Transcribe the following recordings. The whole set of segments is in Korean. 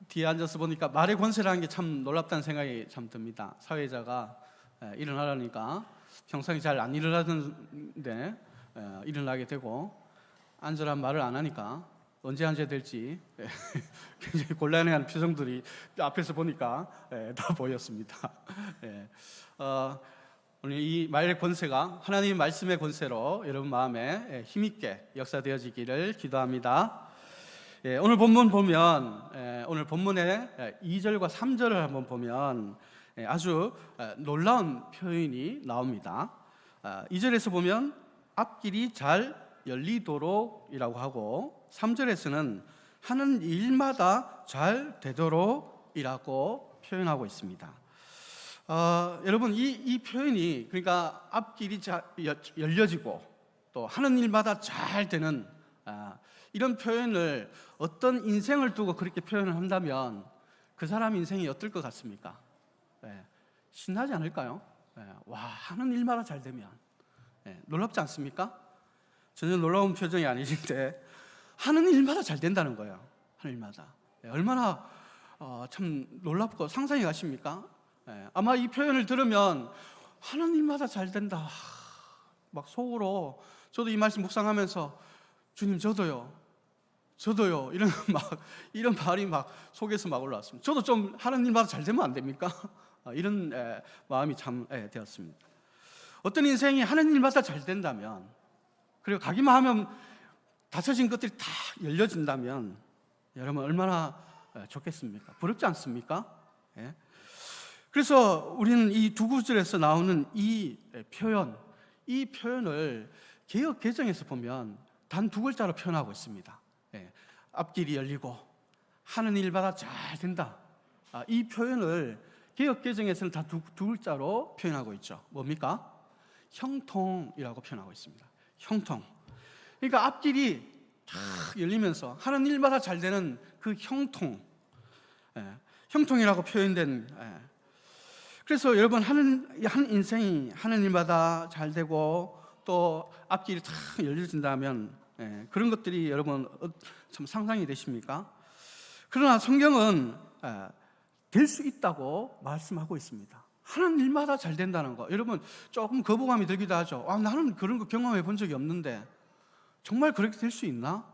뒤에 앉아서 보니까 말의 권세라는 게 참 놀랍다는 생각이 참 듭니다. 사회자가 일어나라니까 평상시 잘 안 일어나던데 일어나게 되고, 앉으란 말을 안 하니까 언제 앉아야 될지 굉장히 곤란해하는 표정들이 앞에서 보니까 다 보였습니다. 오늘 이 말의 권세가 하나님의 말씀의 권세로 여러분 마음에 힘있게 역사되어지기를 기도합니다. 오늘 본문 보면, 오늘 본문의 2절과 3절을 한번 보면 아주 놀라운 표현이 나옵니다. 2절에서 보면 앞길이 잘 열리도록 이라고 하고, 3절에서는 하는 일마다 잘 되도록 이라고 표현하고 있습니다. 여러분, 이 표현이, 그러니까 앞길이 열려지고 또 하는 일마다 잘 되는 이런 표현을 어떤 인생을 두고 그렇게 표현을 한다면 그 사람 인생이 어떨 것 같습니까? 신나지 않을까요? 와, 하는 일마다 잘 되면 놀랍지 않습니까? 전혀 놀라운 표정이 아니신데 하는 일마다 잘 된다는 거예요. 하는 일마다 얼마나 참 놀랍고 상상이 가십니까? 아마 이 표현을 들으면 하는 일마다 잘 된다, 막 속으로, 저도 이 말씀 묵상하면서 주님 저도요 이런 말이 막 속에서 막 올라왔습니다. 저도 좀 하는 일마다 잘 되면 안 됩니까? 이런 마음이 참 되었습니다. 어떤 인생이 하는 일마다 잘 된다면, 그리고 가기만 하면 닫혀진 것들이 다 열려진다면 여러분 얼마나 좋겠습니까? 부럽지 않습니까? 그래서 우리는 이 두 구절에서 나오는 이 표현을 개역 개정에서 보면 단 두 글자로 표현하고 있습니다. 앞길이 열리고 하는 일마다 잘 된다. 이 표현을 개역 개정에서는 다 두 글자로 표현하고 있죠. 뭡니까? 형통이라고 표현하고 있습니다. 형통. 그러니까 앞길이 쫙 열리면서 하는 일마다 잘 되는 그 형통이라고 표현된. 그래서 여러분, 한 인생이 하는 일마다 잘 되고 또 앞길이 탁 열려진다면 그런 것들이 여러분 참 상상이 되십니까? 그러나 성경은 될 수 있다고 말씀하고 있습니다. 하는 일마다 잘 된다는 거, 여러분 조금 거부감이 들기도 하죠. 나는 그런 거 경험해 본 적이 없는데 정말 그렇게 될 수 있나?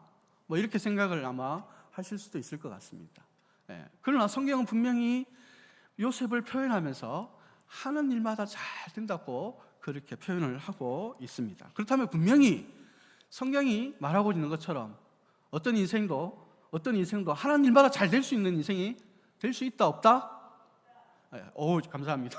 뭐 이렇게 생각을 아마 하실 수도 있을 것 같습니다. 그러나 성경은 분명히 요셉을 표현하면서 하는 일마다 잘 된다고 그렇게 표현을 하고 있습니다. 그렇다면 분명히 성경이 말하고 있는 것처럼 어떤 인생도 하는 일마다 잘 될 수 있는 인생이 될 수 있다, 없다? 감사합니다.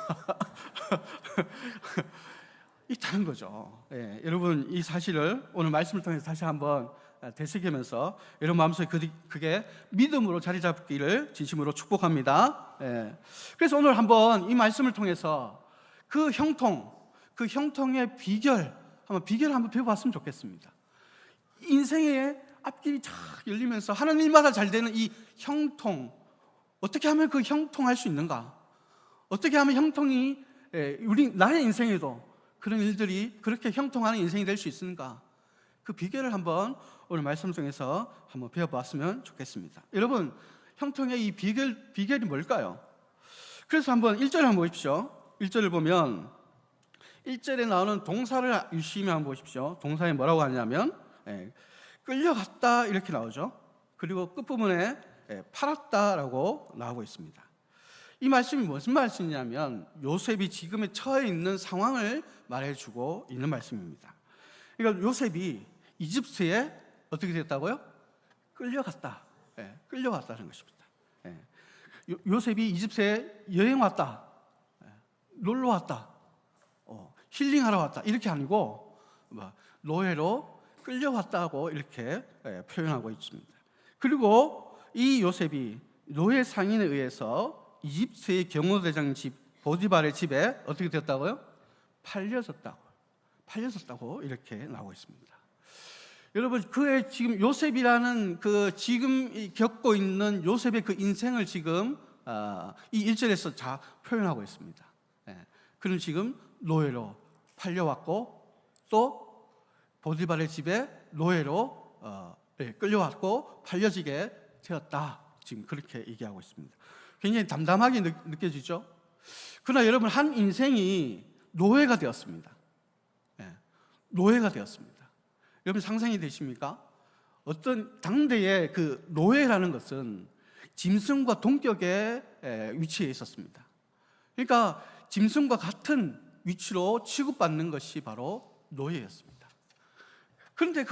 있다는 거죠. 여러분, 이 사실을 오늘 말씀을 통해서 다시 한번 되새기면서 여러분 마음속에 그게 믿음으로 자리 잡기를 진심으로 축복합니다. 그래서 오늘 한번 이 말씀을 통해서 그 형통의 비결을 한번 배워봤으면 좋겠습니다. 인생의 앞길이 쫙 열리면서 하는 일마다 잘 되는 이 형통, 어떻게 하면 그 형통할 수 있는가? 어떻게 하면 형통이 나의 인생에도 그런 일들이 그렇게 형통하는 인생이 될 수 있는가? 그 비결을 한번 오늘 말씀 중에서 한번 배워봤으면 좋겠습니다. 여러분, 형통의 이 비결이 뭘까요? 그래서 한번 1절을 한번 보십시오. 1절을 보면 1절에 나오는 동사를 유심히 한번 보십시오. 동사에 뭐라고 하냐면 끌려갔다 이렇게 나오죠. 그리고 끝부분에 팔았다라고 나오고 있습니다. 이 말씀이 무슨 말씀이냐면 요셉이 지금에 처해 있는 상황을 말해주고 있는 말씀입니다. 그러니까 요셉이 이집트에 어떻게 됐다고요? 끌려갔다는 것입니다. 요셉이 이집트에 여행 왔다, 놀러 왔다, 힐링하러 왔다 이렇게 아니고 노예로 끌려왔다고 이렇게 표현하고 있습니다. 그리고 이 요셉이 노예 상인에 의해서 이집트의 경호대장 집 보디발의 집에 어떻게 되었다고요? 팔려졌다고 이렇게 나오고 있습니다. 여러분, 그의 지금 요셉이라는 지금 겪고 있는 요셉의 그 인생을 지금 이 1절에서 다 표현하고 있습니다. 그는 지금 노예로 팔려왔고 또 보디발의 집에 노예로 끌려왔고 팔려지게 되었다. 지금 그렇게 얘기하고 있습니다. 굉장히 담담하게 느껴지죠? 그러나 여러분, 한 인생이 노예가 되었습니다. 노예가 되었습니다. 여러분 상상이 되십니까? 어떤 당대의 그 노예라는 것은 짐승과 동격의 위치에 있었습니다. 그러니까 짐승과 같은 위치로 취급받는 것이 바로 노예였습니다. 그런데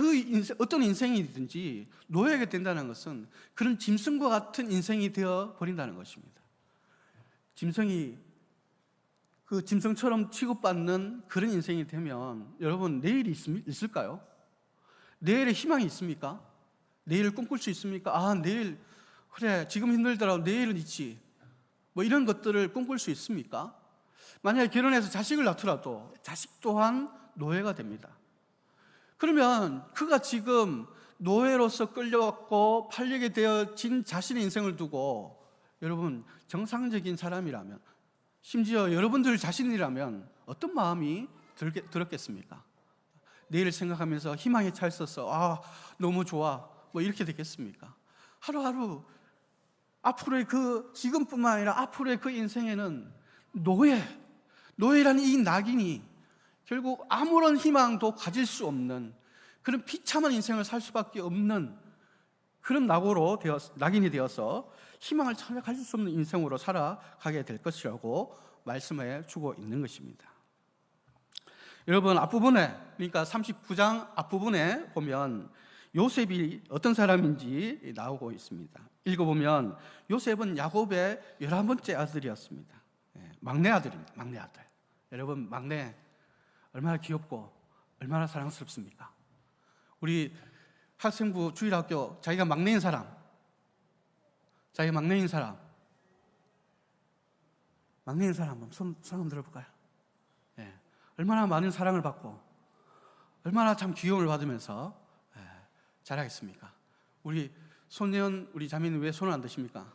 어떤 인생이든지 노예가 된다는 것은 그런 짐승과 같은 인생이 되어 버린다는 것입니다. 그 짐승처럼 취급받는 그런 인생이 되면 여러분, 내일이 있을까요? 내일의 희망이 있습니까? 내일을 꿈꿀 수 있습니까? 내일, 그래, 지금 힘들더라도 내일은 있지. 뭐 이런 것들을 꿈꿀 수 있습니까? 만약에 결혼해서 자식을 낳더라도 자식 또한 노예가 됩니다. 그러면 그가 지금 노예로서 끌려왔고 팔리게 되어진 자신의 인생을 두고 여러분, 정상적인 사람이라면, 심지어 여러분들 자신이라면 어떤 마음이 들었겠습니까? 내일을 생각하면서 희망에 차 있어서 너무 좋아, 뭐 이렇게 되겠습니까? 하루하루 앞으로의 지금뿐만 아니라 앞으로의 그 인생에는 노예라는 이 낙인이 결국 아무런 희망도 가질 수 없는 그런 비참한 인생을 살 수밖에 없는 그런 낙인이 되어서 희망을 전혀 가질 수 없는 인생으로 살아가게 될 것이라고 말씀해 주고 있는 것입니다. 여러분, 앞부분에, 그러니까 39장 앞부분에 보면 요셉이 어떤 사람인지 나오고 있습니다. 읽어보면 요셉은 야곱의 11번째 아들이었습니다. 막내 아들입니다. 막내 아들. 여러분, 막내 얼마나 귀엽고 얼마나 사랑스럽습니까? 우리 학생부 주일학교 자기가 막내인 사람 한번 손 한번 들어볼까요? 얼마나 많은 사랑을 받고 얼마나 참 귀여움을 받으면서 자라겠습니까? 우리 손녀은, 우리 자매는 왜 손을 안 드십니까?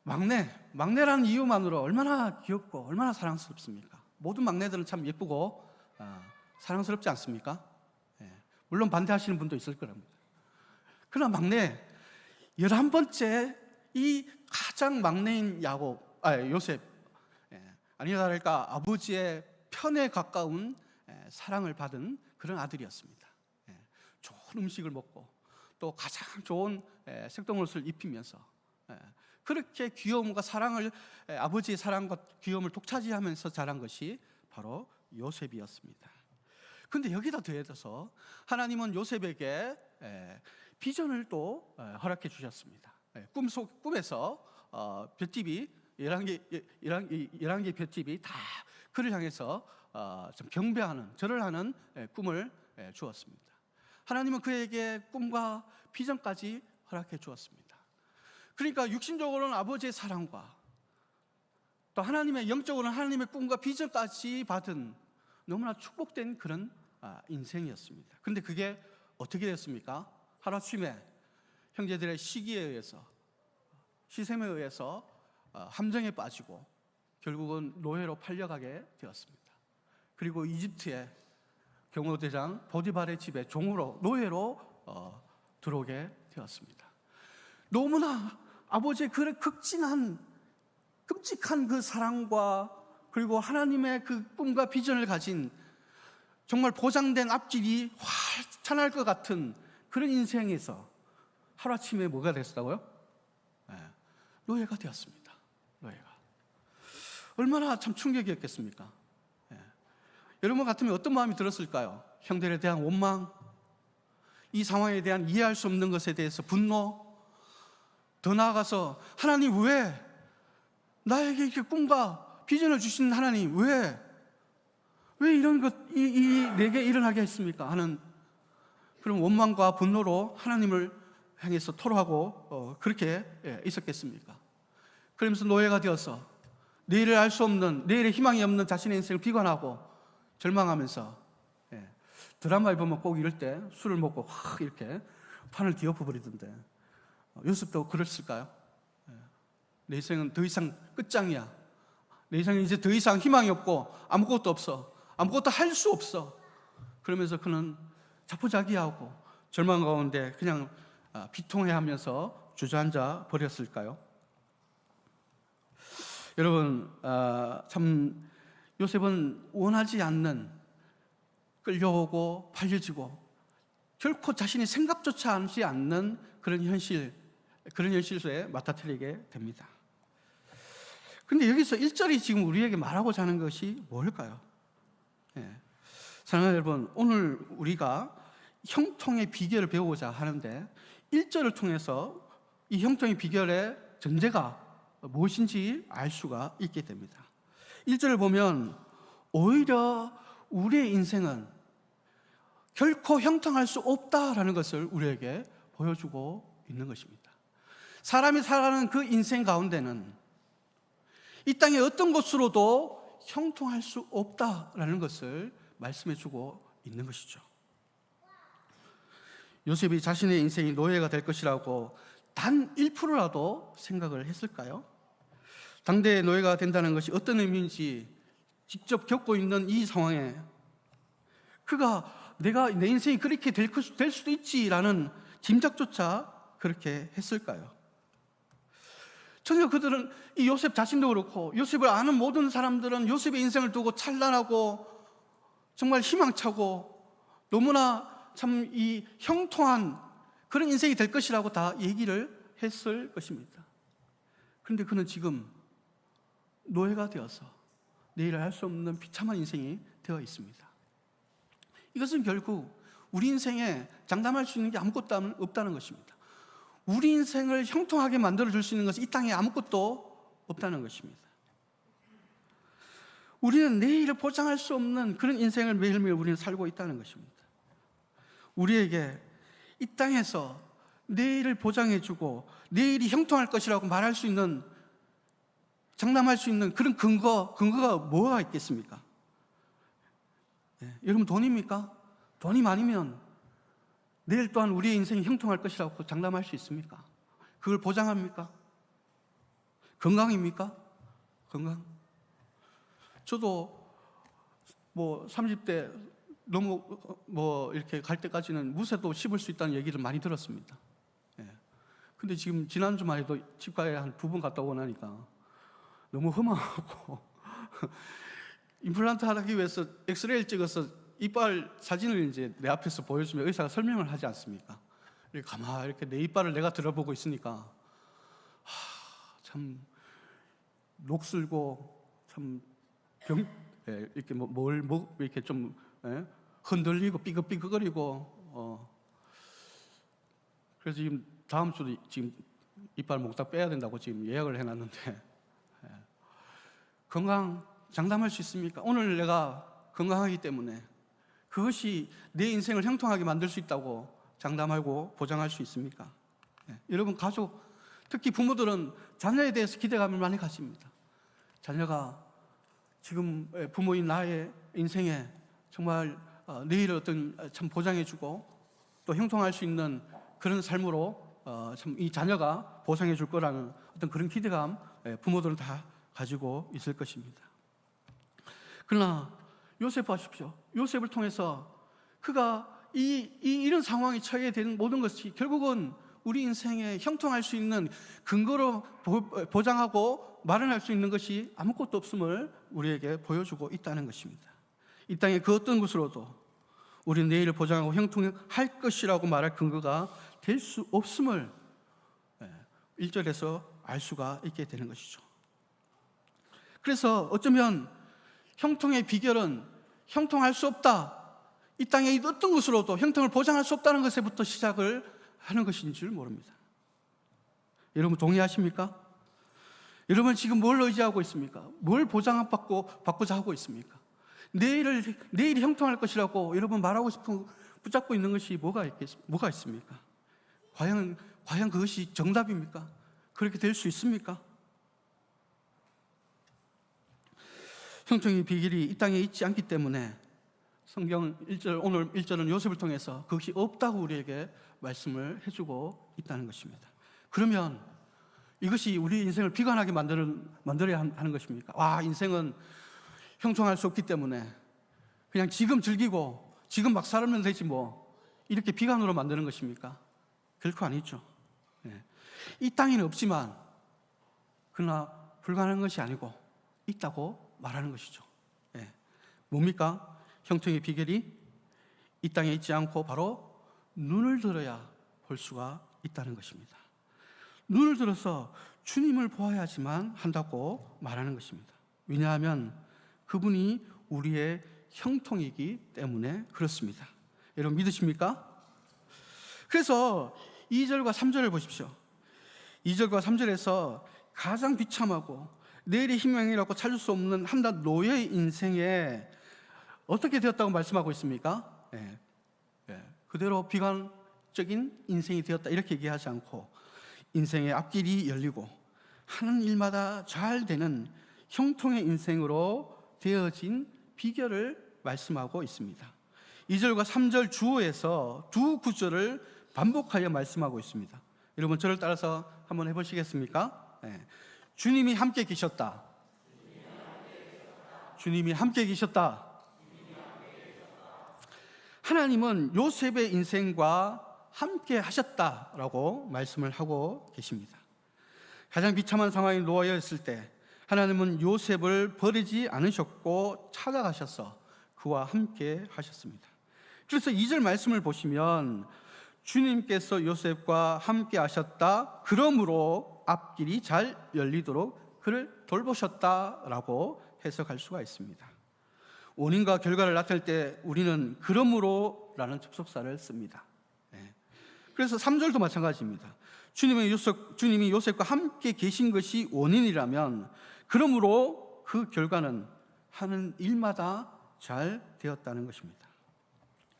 막내라는 이유만으로 얼마나 귀엽고 얼마나 사랑스럽습니까? 모든 막내들은 참 예쁘고 사랑스럽지 않습니까? 물론 반대하시는 분도 있을 겁니다. 그러나 막내 11번째 이 가장 막내인 요셉, 아니나 다를까 아버지의 편에 가까운 사랑을 받은 그런 아들이었습니다. 좋은 음식을 먹고 또 가장 좋은 색동옷을 입히면서 그렇게 귀여움과 사랑을, 아버지의 사랑과 귀여움을 독차지하면서 자란 것이 바로 요셉이었습니다. 그런데 여기다 더해서 하나님은 요셉에게 비전을 또 허락해 주셨습니다. 꿈에서 볏짚이 11개의 볏짚이 다 그를 향해서 좀 경배하는, 절을 하는 꿈을 주었습니다. 하나님은 그에게 꿈과 비전까지 허락해 주었습니다. 그러니까 육신적으로는 아버지의 사랑과 또 하나님의, 영적으로는 하나님의 꿈과 비전까지 받은 너무나 축복된 그런 인생이었습니다. 그런데 그게 어떻게 됐습니까? 하루아침에 형제들의 시샘에 의해서 함정에 빠지고 결국은 노예로 팔려가게 되었습니다. 그리고 이집트의 경호대장 보디발의 집에 노예로 들어오게 되었습니다. 너무나 아버지의 그 끔찍한 그 사랑과 그리고 하나님의 그 꿈과 비전을 가진 정말 보장된 앞길이 환할 것 같은 그런 인생에서 하루아침에 뭐가 됐다고요? 노예가 되었습니다. 노예가. 얼마나 참 충격이었겠습니까? 여러분 같으면 어떤 마음이 들었을까요? 형들에 대한 원망, 이 상황에 대한 이해할 수 없는 것에 대해서 분노, 더 나아가서 하나님 왜 나에게 이렇게 꿈과 비전을 주신 하나님 왜 이런 것 내게 일어나게 했습니까? 하는 그런 원망과 분노로 하나님을 향해서 토로하고 그렇게 있었겠습니까? 그러면서 노예가 되어서 내일을 알 수 없는, 내일의 희망이 없는 자신의 인생을 비관하고 절망하면서 드라마에 보면 꼭 이럴 때 술을 먹고 확 이렇게 판을 뒤엎어 버리던데 요셉도 그랬을까요? 내 인생은 더 이상 끝장이야. 내 인생은 이제 더 이상 희망이 없고 아무것도 없어. 아무것도 할 수 없어. 그러면서 그는 자포자기하고 절망 가운데 그냥 비통해하면서 주저앉아 버렸을까요? 여러분, 참 요셉은 원하지 않는, 끌려오고 팔려지고 결코 자신이 생각조차 하지 않는 그런 현실 속에 맞닥뜨리게 됩니다. 그런데 여기서 1절이 지금 우리에게 말하고자 하는 것이 뭘까요? 사랑하는 여러분, 오늘 우리가 형통의 비결을 배우고자 하는데 1절을 통해서 이 형통의 비결의 전제가 무엇인지 알 수가 있게 됩니다. 1절을 보면 오히려 우리의 인생은 결코 형통할 수 없다라는 것을 우리에게 보여주고 있는 것입니다. 사람이 살아가는 그 인생 가운데는 이 땅의 어떤 것으로도 형통할 수 없다라는 것을 말씀해주고 있는 것이죠. 요셉이 자신의 인생이 노예가 될 것이라고 단 1%라도 생각을 했을까요? 당대의 노예가 된다는 것이 어떤 의미인지 직접 겪고 있는 이 상황에 그가 내가 내 인생이 그렇게 될 수도 있지라는 짐작조차 그렇게 했을까요? 전혀 그들은 이 요셉 자신도 그렇고 요셉을 아는 모든 사람들은 요셉의 인생을 두고 찬란하고 정말 희망차고 너무나 참 이 형통한 그런 인생이 될 것이라고 다 얘기를 했을 것입니다. 그런데 그는 지금 노예가 되어서 내일을 할 수 없는 비참한 인생이 되어 있습니다. 이것은 결국 우리 인생에 장담할 수 있는 게 아무것도 없다는 것입니다. 우리 인생을 형통하게 만들어줄 수 있는 것은 이 땅에 아무것도 없다는 것입니다. 우리는 내일을 보장할 수 없는 그런 인생을 매일매일 우리는 살고 있다는 것입니다. 우리에게 이 땅에서 내일을 보장해주고 내일이 형통할 것이라고 말할 수 있는, 장담할 수 있는 그런 근거가 뭐가 있겠습니까? 여러분, 돈입니까? 돈이 많으면 내일 또한 우리의 인생이 형통할 것이라고 장담할 수 있습니까? 그걸 보장합니까? 건강입니까? 건강. 저도 30대 너무 이렇게 갈 때까지는 무쇠도 씹을 수 있다는 얘기를 많이 들었습니다. 근데 지금 지난주만 해도 치과에 한 2번 갔다 오고 나니까 너무 허망하고 임플란트 하기 위해서 엑스레이를 찍어서 이빨 사진을 이제 내 앞에서 보여주면 의사가 설명을 하지 않습니까? 이렇게 가만히 이렇게 내 이빨을 내가 들어보고 있으니까 참 녹슬고 참 이렇게 이렇게 좀 흔들리고 삐걱삐걱거리고 그래서 지금 다음 주도 지금 이빨 몽땅 빼야 된다고 지금 예약을 해놨는데 건강 장담할 수 있습니까? 오늘 내가 건강하기 때문에 그것이 내 인생을 형통하게 만들 수 있다고 장담하고 보장할 수 있습니까? 여러분, 가족, 특히 부모들은 자녀에 대해서 기대감을 많이 가집니다. 자녀가 지금 부모인 나의 인생에 정말 내일을 참 보장해주고 또 형통할 수 있는 그런 삶으로 참 이 자녀가 보상해 줄 거라는 어떤 그런 기대감 부모들은 다 가지고 있을 것입니다. 그러나 요셉 보십시오. 요셉을 통해서 그가 이런 상황에 처해 된 모든 것이 결국은 우리 인생에 형통할 수 있는 근거로 보장하고 마련할 수 있는 것이 아무것도 없음을 우리에게 보여주고 있다는 것입니다. 이 땅의 그 어떤 것으로도 우리는 내일을 보장하고 형통할 것이라고 말할 근거가 될 수 없음을 1절에서 알 수가 있게 되는 것이죠. 그래서 어쩌면 형통의 비결은 형통할 수 없다, 이 땅의 어떤 것으로도 형통을 보장할 수 없다는 것에부터 시작을 하는 것인 줄 모릅니다. 여러분, 동의하십니까? 여러분, 지금 뭘 의지하고 있습니까? 뭘 받고자 하고 있습니까? 내일이 형통할 것이라고 여러분 말하고 싶은, 붙잡고 있는 것이 뭐가 있습니까? 과연 그것이 정답입니까? 그렇게 될 수 있습니까? 형통의 비결이 이 땅에 있지 않기 때문에 성경 1절, 오늘 1절은 요셉을 통해서 그것이 없다고 우리에게 말씀을 해주고 있다는 것입니다. 그러면 이것이 우리 인생을 비관하게 만들어야 하는 것입니까? 인생은 형통할 수 없기 때문에 그냥 지금 즐기고 지금 막 살면 되지 뭐, 이렇게 비관으로 만드는 것입니까? 결코 아니죠. 이 땅에는 없지만 그러나 불가능한 것이 아니고 있다고 말하는 것이죠. 뭡니까? 형통의 비결이 이 땅에 있지 않고 바로 눈을 들어야 볼 수가 있다는 것입니다. 눈을 들어서 주님을 보아야지만 한다고 말하는 것입니다. 왜냐하면 그분이 우리의 형통이기 때문에 그렇습니다. 여러분 믿으십니까? 그래서 2절과 3절을 보십시오. 2절과 3절에서 가장 비참하고 내일의 희망이라고 찾을 수 없는 한낱 노예의 인생에 어떻게 되었다고 말씀하고 있습니까? 그대로 비관적인 인생이 되었다 이렇게 얘기하지 않고 인생의 앞길이 열리고 하는 일마다 잘 되는 형통의 인생으로 되어진 비결을 말씀하고 있습니다. 2절과 3절 주어에서 두 구절을 반복하여 말씀하고 있습니다. 여러분 저를 따라서 한번 해보시겠습니까? 주님이 함께 계셨다. 주님이 함께 계셨다. 하나님은 요셉의 인생과 함께 하셨다라고 말씀을 하고 계십니다. 가장 비참한 상황에 놓여 있을 때 하나님은 요셉을 버리지 않으셨고 찾아가셔서 그와 함께 하셨습니다. 그래서 2절 말씀을 보시면 주님께서 요셉과 함께 하셨다. 그러므로 앞길이 잘 열리도록 그를 돌보셨다라고 해석할 수가 있습니다. 원인과 결과를 나타낼 때 우리는 그러므로라는 접속사를 씁니다. 그래서 3절도 마찬가지입니다. 주님이 요셉과 함께 계신 것이 원인이라면 그러므로 그 결과는 하는 일마다 잘 되었다는 것입니다.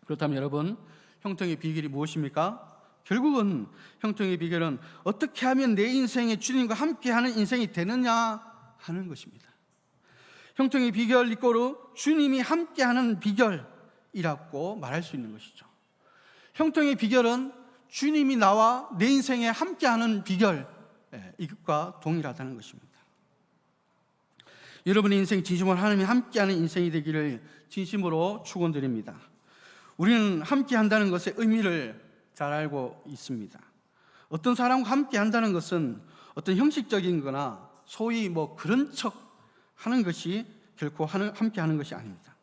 그렇다면 여러분, 형통의 비결이 무엇입니까? 결국은 형통의 비결은 어떻게 하면 내 인생에 주님과 함께하는 인생이 되느냐 하는 것입니다. 형통의 비결 이꼬르 주님이 함께하는 비결이라고 말할 수 있는 것이죠. 형통의 비결은 주님이 나와 내 인생에 함께하는 비결, 이것과 동일하다는 것입니다. 여러분의 인생 진심으로 하나님이 함께하는 인생이 되기를 진심으로 축원드립니다. 우리는 함께한다는 것의 의미를 잘 알고 있습니다. 어떤 사람과 함께한다는 것은 어떤 형식적인 거나 소위 그런 척 하는 것이 결코 함께하는 것이 아닙니다.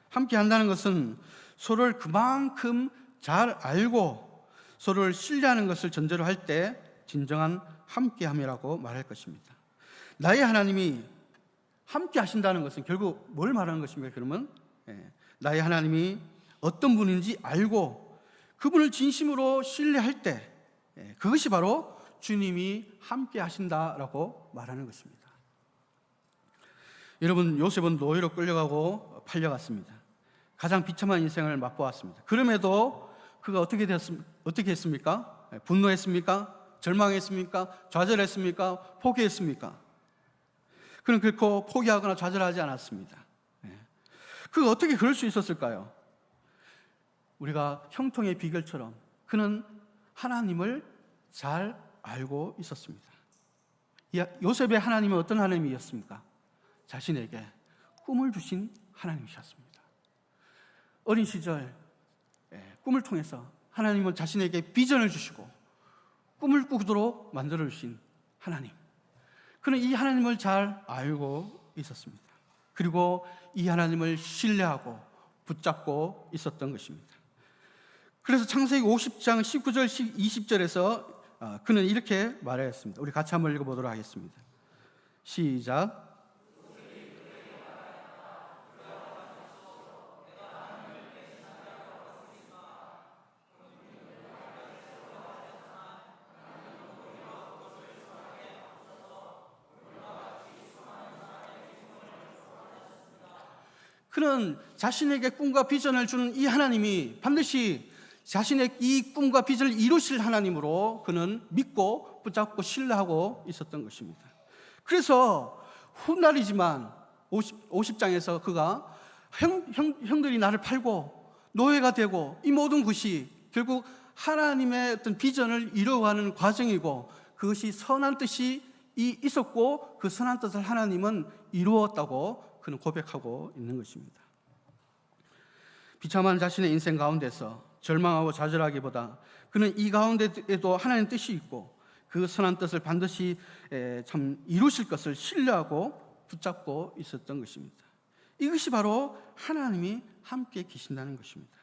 함께한다는 것은 서로를 그만큼 잘 알고 서로를 신뢰하는 것을 전제로 할 때 진정한 함께함이라고 말할 것입니다. 나의 하나님이 함께 하신다는 것은 결국 뭘 말하는 것입니까? 그러면 나의 하나님이 어떤 분인지 알고 그분을 진심으로 신뢰할 때 그것이 바로 주님이 함께 하신다라고 말하는 것입니다. 여러분, 요셉은 노예로 끌려가고 팔려갔습니다. 가장 비참한 인생을 맛보았습니다. 그럼에도 그가 어떻게 했습니까? 분노했습니까? 절망했습니까? 좌절했습니까? 포기했습니까? 그는 결코 포기하거나 좌절하지 않았습니다. 그가 어떻게 그럴 수 있었을까요? 우리가 형통의 비결처럼 그는 하나님을 잘 알고 있었습니다. 요셉의 하나님은 어떤 하나님이었습니까? 자신에게 꿈을 주신 하나님이셨습니다. 어린 시절 꿈을 통해서 하나님은 자신에게 비전을 주시고 꿈을 꾸도록 만들어 주신 하나님. 그는 이 하나님을 잘 알고 있었습니다. 그리고 이 하나님을 신뢰하고 붙잡고 있었던 것입니다. 그래서 창세기 50장 19절 20절에서 그는 이렇게 말하였습니다. 우리 같이 한번 읽어보도록 하겠습니다. 시작. 그는 자신에게 꿈과 비전을 주는 이 하나님이 반드시 자신의 이 꿈과 비전을 이루실 하나님으로 그는 믿고 붙잡고 신뢰하고 있었던 것입니다. 그래서 훗날이지만 50장에서 그가 형들이 나를 팔고 노예가 되고 이 모든 것이 결국 하나님의 어떤 비전을 이루어가는 과정이고 그것이 선한 뜻이 있었고 그 선한 뜻을 하나님은 이루었다고 그는 고백하고 있는 것입니다. 비참한 자신의 인생 가운데서 절망하고 좌절하기보다 그는 이 가운데에도 하나님의 뜻이 있고 그 선한 뜻을 반드시 참 이루실 것을 신뢰하고 붙잡고 있었던 것입니다. 이것이 바로 하나님이 함께 계신다는 것입니다.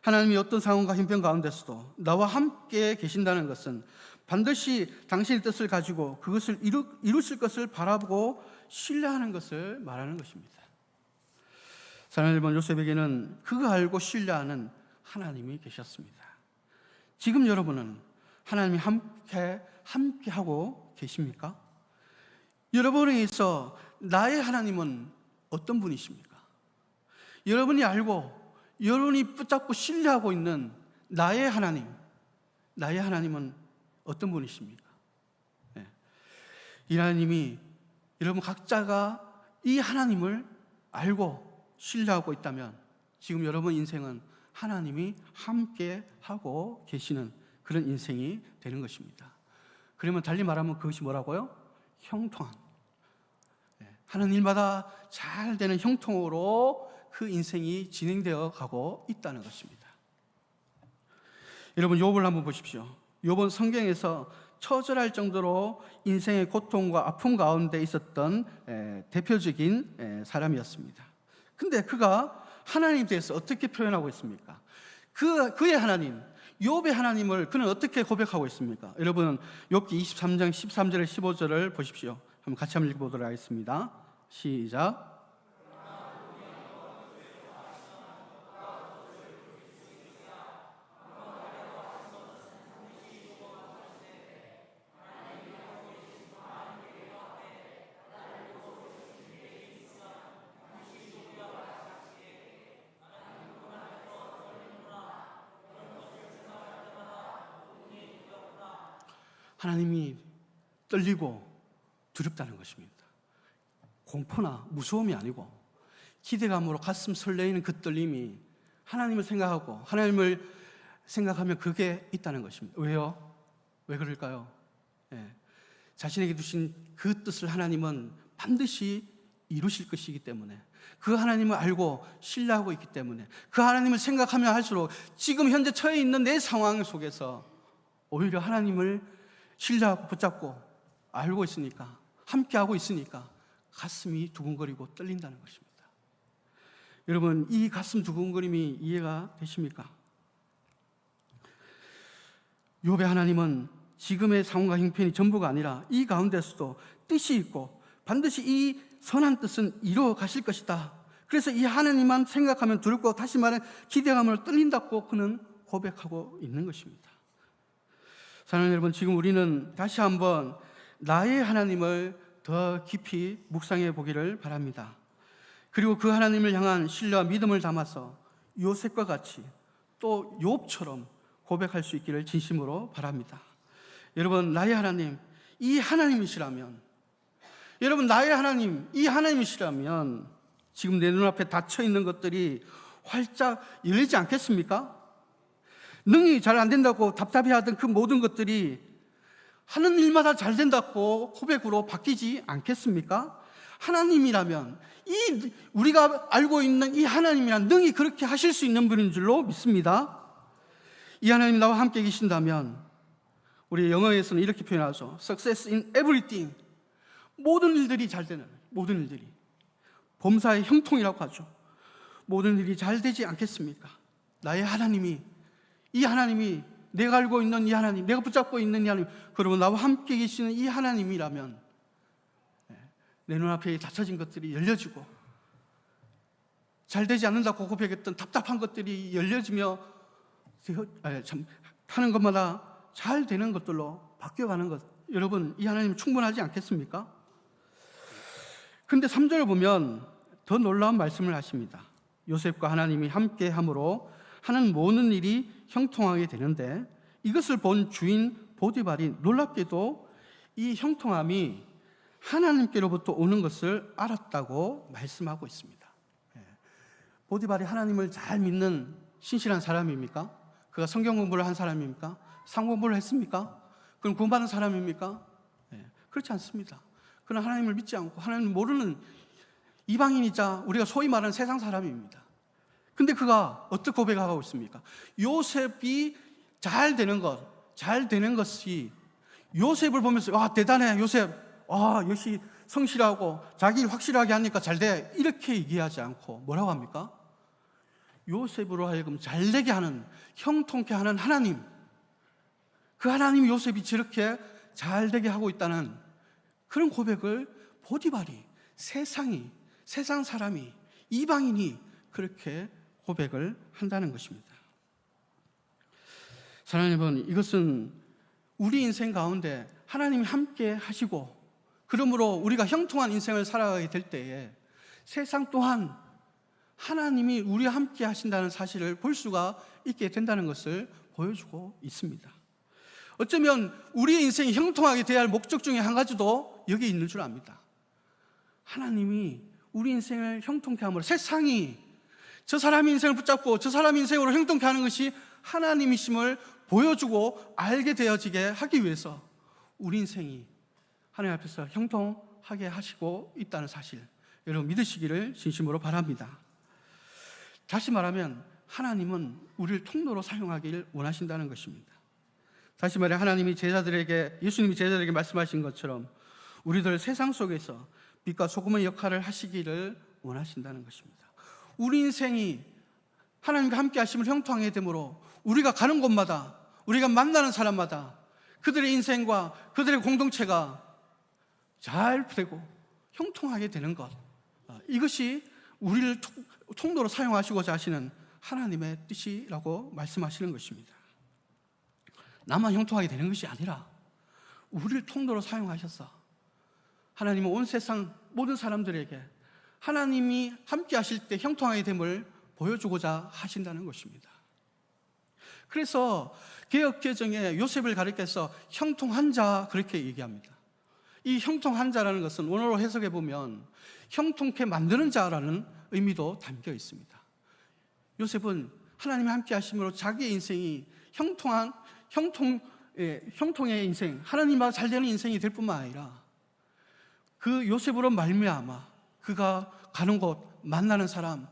하나님이 어떤 상황과 형편 가운데서도 나와 함께 계신다는 것은 반드시 당신의 뜻을 가지고 그것을 이루실 것을 바라보고 신뢰하는 것을 말하는 것입니다. 사랑하는 여러분, 요셉에게는 그거 알고 신뢰하는 하나님이 계셨습니다. 지금 여러분은 하나님이 함께하고 계십니까? 여러분에 있어 나의 하나님은 어떤 분이십니까? 여러분이 알고 여러분이 붙잡고 신뢰하고 있는 나의 하나님은 어떤 분이십니까? 네. 이 하나님이 여러분 각자가 이 하나님을 알고 신뢰하고 있다면 지금 여러분 인생은 하나님이 함께하고 계시는 그런 인생이 되는 것입니다. 그러면 달리 말하면 그것이 뭐라고요? 형통한, 하는 일마다 잘 되는 형통으로 그 인생이 진행되어 가고 있다는 것입니다. 여러분, 욥을 한번 보십시오. 욥은 성경에서 처절할 정도로 인생의 고통과 아픔 가운데 있었던 대표적인 사람이었습니다. 근데 그가 하나님에 대해서 어떻게 표현하고 있습니까? 그의 하나님, 욥의 하나님을 그는 어떻게 고백하고 있습니까? 여러분, 욥기 23장 13절에 15절을 보십시오. 한번 같이 한번 읽어보도록 하겠습니다. 시작. 하나님이 떨리고 두렵다는 것입니다. 공포나 무서움이 아니고 기대감으로 가슴 설레이는 그 떨림이 하나님을 생각하고 하나님을 생각하면 그게 있다는 것입니다. 왜요? 왜 그럴까요? 자신에게 두신 그 뜻을 하나님은 반드시 이루실 것이기 때문에, 그 하나님을 알고 신뢰하고 있기 때문에, 그 하나님을 생각하면 할수록 지금 현재 처해 있는 내 상황 속에서 오히려 하나님을 신뢰하고 붙잡고 알고 있으니까, 함께하고 있으니까 가슴이 두근거리고 떨린다는 것입니다. 여러분, 이 가슴 두근거림이 이해가 되십니까? 욥의 하나님은 지금의 상황과 형편이 전부가 아니라 이 가운데서도 뜻이 있고 반드시 이 선한 뜻은 이루어 가실 것이다. 그래서 이 하나님만 생각하면 두렵고, 다시 말해 기대감으로 떨린다고 그는 고백하고 있는 것입니다. 사랑하는 여러분, 지금 우리는 다시 한번 나의 하나님을 더 깊이 묵상해 보기를 바랍니다. 그리고 그 하나님을 향한 신뢰와 믿음을 담아서 요셉과 같이 또 욥처럼 고백할 수 있기를 진심으로 바랍니다. 여러분, 나의 하나님, 이 하나님이시라면, 여러분 나의 하나님, 이 하나님이시라면 지금 내 눈앞에 닫혀 있는 것들이 활짝 열리지 않겠습니까? 능히 잘 안 된다고 답답해하던 그 모든 것들이 하는 일마다 잘 된다고 고백으로 바뀌지 않겠습니까? 하나님이라면, 우리가 알고 있는 이 하나님이란 능히 그렇게 하실 수 있는 분인 줄로 믿습니다. 이 하나님 나와 함께 계신다면, 우리 영어에서는 이렇게 표현하죠. Success in everything. 모든 일들이 잘 되는, 모든 일들이 범사의 형통이라고 하죠. 모든 일이 잘 되지 않겠습니까? 나의 하나님이, 이 하나님이, 내가 알고 있는 이 하나님, 내가 붙잡고 있는 이 하나님, 그러면 나와 함께 계시는 이 하나님이라면 내 눈앞에 닫혀진 것들이 열려지고, 잘 되지 않는다고 고백했던 답답한 것들이 열려지며 하는 것마다 잘 되는 것들로 바뀌어가는 것, 여러분, 이 하나님 충분하지 않겠습니까? 근데 3절을 보면 더 놀라운 말씀을 하십니다. 요셉과 하나님이 함께 함으로 하는 모든 일이 형통하게 되는데, 이것을 본 주인 보디발이 놀랍게도 이 형통함이 하나님께로부터 오는 것을 알았다고 말씀하고 있습니다. 보디발이 하나님을 잘 믿는 신실한 사람입니까? 그가 성경 공부를 한 사람입니까? 상 공부를 했습니까? 그는 구원받은 사람입니까? 그렇지 않습니다. 그는 하나님을 믿지 않고 하나님을 모르는 이방인이자 우리가 소위 말하는 세상 사람입니다. 근데 그가 어떻게 고백하고 있습니까? 요셉이 잘 되는 것이 요셉을 보면서 와, 대단해 요셉, 역시 성실하고 자기 일 확실하게 하니까 잘 돼, 이렇게 얘기하지 않고 뭐라고 합니까? 요셉으로 하여금 잘 되게 하는, 형통케 하는 하나님, 그 하나님이 요셉이 저렇게 잘 되게 하고 있다는 그런 고백을 보디발이, 세상 사람이, 이방인이 그렇게 고백을 한다는 것입니다. 사랑하는 여러분, 이것은 우리 인생 가운데 하나님이 함께 하시고, 그러므로 우리가 형통한 인생을 살아가게 될 때에 세상 또한 하나님이 우리와 함께 하신다는 사실을 볼 수가 있게 된다는 것을 보여주고 있습니다. 어쩌면 우리의 인생이 형통하게 되어야 할 목적 중에 한 가지도 여기 있는 줄 압니다. 하나님이 우리 인생을 형통케 함으로 세상이 저 사람의 인생을 붙잡고 저 사람의 인생으로 형통케 하는 것이 하나님이심을 보여주고 알게 되어지게 하기 위해서 우리 인생이 하나님 앞에서 형통하게 하시고 있다는 사실, 여러분 믿으시기를 진심으로 바랍니다. 다시 말하면 하나님은 우리를 통로로 사용하기를 원하신다는 것입니다. 다시 말해 예수님이 제자들에게 말씀하신 것처럼 우리들 세상 속에서 빛과 소금의 역할을 하시기를 원하신다는 것입니다. 우리 인생이 하나님과 함께 하심을 형통하게 되므로 우리가 가는 곳마다, 우리가 만나는 사람마다 그들의 인생과 그들의 공동체가 잘 되고 형통하게 되는 것, 이것이 우리를 통로로 사용하시고자 하시는 하나님의 뜻이라고 말씀하시는 것입니다. 나만 형통하게 되는 것이 아니라 우리를 통로로 사용하셔서 하나님은 온 세상 모든 사람들에게 하나님이 함께 하실 때 형통하게 됨을 보여주고자 하신다는 것입니다. 그래서 개역개정에 요셉을 가리켜서 형통한 자, 그렇게 얘기합니다. 이 형통한 자라는 것은 원어로 해석해 보면 형통케 만드는 자라는 의미도 담겨 있습니다. 요셉은 하나님이 함께 하심으로 자기의 인생이 형통의 인생, 하나님과 잘 되는 인생이 될 뿐만 아니라 그 요셉으로 말미암아 그가 가는 곳, 만나는 사람,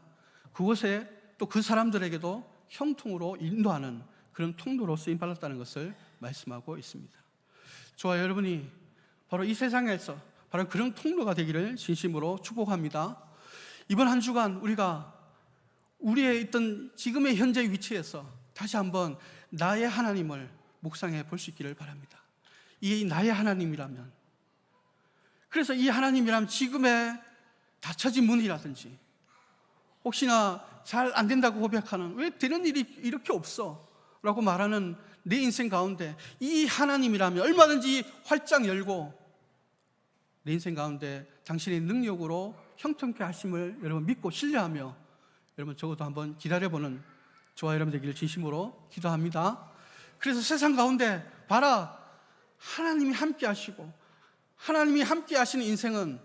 그곳에 또 그 사람들에게도 형통으로 인도하는 그런 통로로 쓰임받았다는 것을 말씀하고 있습니다. 저와 여러분이 바로 이 세상에서 바로 그런 통로가 되기를 진심으로 축복합니다. 이번 한 주간 우리가 우리의 있던 지금의 현재 위치에서 다시 한번 나의 하나님을 묵상해 볼 수 있기를 바랍니다. 이 나의 하나님이라면, 그래서 이 하나님이라면 지금의 닫혀진 문이라든지, 혹시나 잘 안 된다고 고백하는, 왜 되는 일이 이렇게 없어? 라고 말하는 내 인생 가운데 이 하나님이라면 얼마든지 활짝 열고 내 인생 가운데 당신의 능력으로 형통케 하심을 여러분 믿고 신뢰하며 여러분 적어도 한번 기다려보는 저와 여러분 되기를 진심으로 기도합니다. 그래서 세상 가운데 봐라, 하나님이 함께 하시고 하나님이 함께 하시는 인생은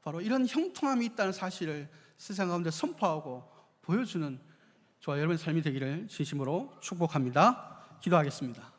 바로 이런 형통함이 있다는 사실을 세상 가운데 선포하고 보여주는 저와 여러분의 삶이 되기를 진심으로 축복합니다. 기도하겠습니다.